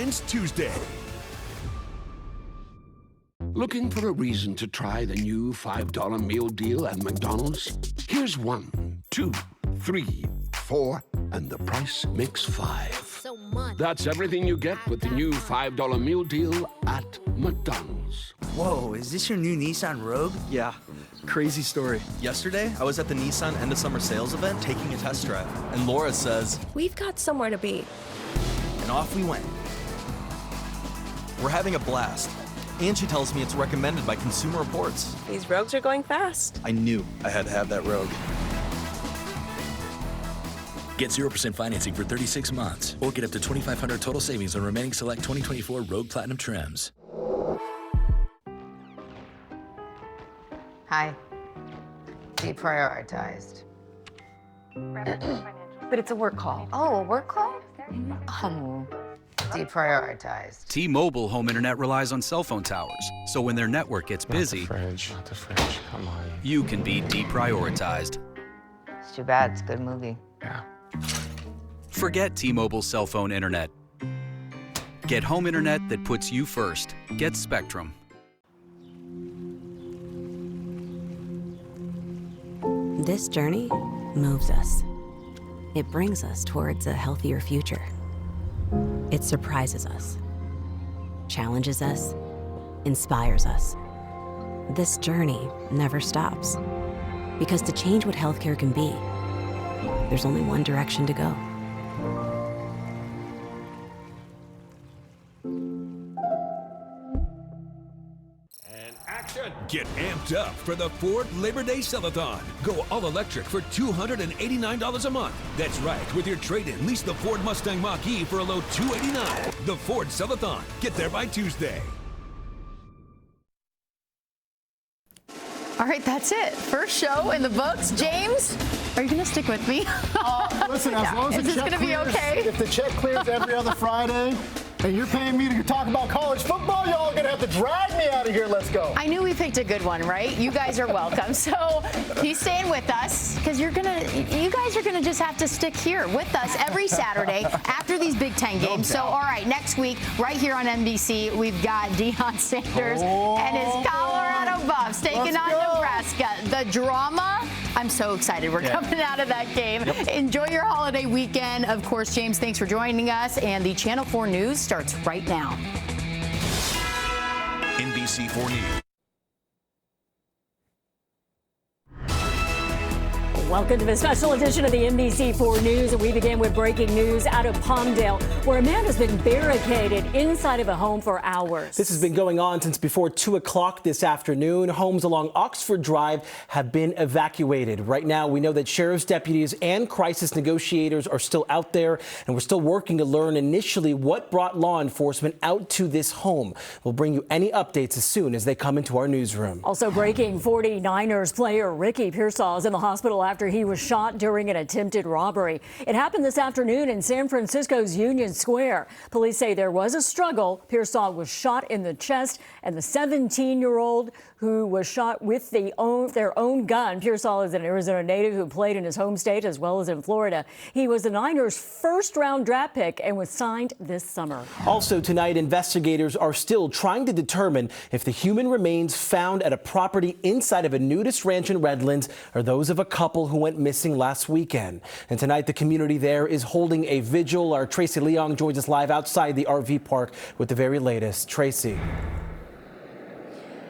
begins Tuesday. Looking for a reason to try the new $5 meal deal at McDonald's? Here's 1, 2, 3, 4, and the price makes 5. So much. That's everything you get with the new $5 meal deal at McDonald's. Whoa, is this your new Nissan Rogue? Yeah, crazy story. Yesterday, I was at the Nissan End of Summer Sales event taking a test drive, and Laura says, We've got somewhere to be. and off we went. We're having a blast. And she tells me it's recommended by Consumer Reports. These rogues are going fast. I knew I had to have that Rogue. Get 0% financing for 36 months or get up to $2,500 total savings on remaining select 2024 Rogue Platinum trims. Hi. Deprioritized. But it's a work call. Oh, a work call? Deprioritized. T-Mobile home internet relies on cell phone towers, so when their network gets busy, Not the fridge, come on. you can be deprioritized. It's too bad. It's a good movie. Yeah. Forget T-Mobile cell phone internet. Get home internet that puts you first. Get Spectrum. This journey moves us. It brings us towards a healthier future. It surprises us, challenges us, inspires us. This journey never stops. Because to change what healthcare can be, there's only one direction to go. Get amped up for the Ford Labor Day Sell-a-thon. Go all-electric for $289 a month. That's right. With your trade-in, lease the Ford Mustang Mach-E for a low $289. The Ford Sell-a-thon. Get there by Tuesday. All right, that's it. First show in the books. James, are you going to stick with me? Listen, as long as Is this going to be okay? If the check clears every other Friday, and you're paying me to talk about college football, y'all are going to have to drag me out of here. Let's go. I knew we picked a good one, right? You guys are welcome. So he's staying with us because you guys are gonna just have to stick here with us every Saturday after these Big Ten games. So all right, next week right here on NBC, we've got Deion Sanders and his Colorado Buffs taking on Nebraska. The drama. I'm so excited. We're coming out of that game. Enjoy your holiday weekend. Of course, James, thanks for joining us. And the Channel 4 News starts right now. NBC4 News. Welcome to the special edition of the NBC4 News. And we begin with breaking news out of Palmdale, where a man has been barricaded inside of a home for hours. This has been going on since before 2 o'clock this afternoon. Homes along Oxford Drive have been evacuated. Right now, we know that sheriff's deputies and crisis negotiators are still out there, and we're still working to learn initially what brought law enforcement out to this home. We'll bring you any updates as soon as they come into our newsroom. Also breaking, 49ers player Ricky Pearsall is in the hospital after he was shot during an attempted robbery. It happened this afternoon in San Francisco's Union Square. Police say there was a struggle. Pearsall was shot in the chest, and the 17-year-old who was shot with their own gun. Pearsall is an Arizona native who played in his home state as well as in Florida. He was the Niners' first-round draft pick and was signed this summer. Also tonight, investigators are still trying to determine if the human remains found at a property inside of a nudist ranch in Redlands are those of a couple who went missing last weekend. And tonight, the community there is holding a vigil. Our Tracy Leong joins us live outside the RV park with the very latest. Tracy.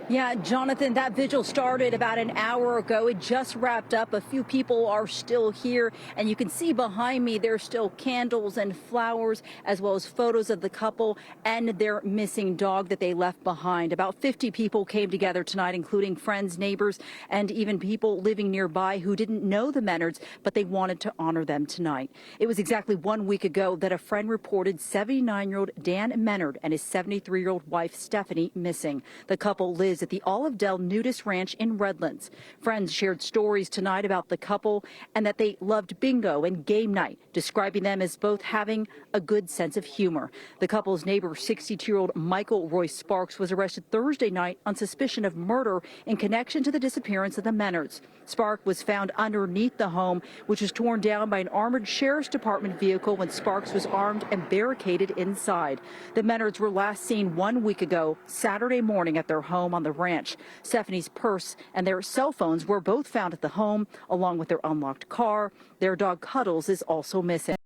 Yeah, Jonathan, that vigil started about an hour ago. It just wrapped up. A few people are still here, and you can see behind me there's still candles and flowers, as well as photos of the couple and their missing dog that they left behind. About 50 people came together tonight, including friends, neighbors, and even people living nearby who didn't know the Menards, but they wanted to honor them tonight. It was exactly 1 week ago that a friend reported 79-year-old Dan Menard and his 73-year-old wife, Stephanie, missing. The couple, Liz visit the Olive Dell Nudist Ranch in Redlands. Friends shared stories tonight about the couple and that they loved bingo and game night, describing them as both having a good sense of humor. The couple's neighbor, 62-year-old Michael Roy Sparks, was arrested Thursday night on suspicion of murder in connection to the disappearance of the Menards. Spark was found underneath the home, which was torn down by an armored sheriff's department vehicle when Sparks was armed and barricaded inside. The Menards were last seen 1 week ago, Saturday morning, at their home on the ranch. Stephanie's purse and their cell phones were both found at the home, along with their unlocked car. Their dog Cuddles is also missing.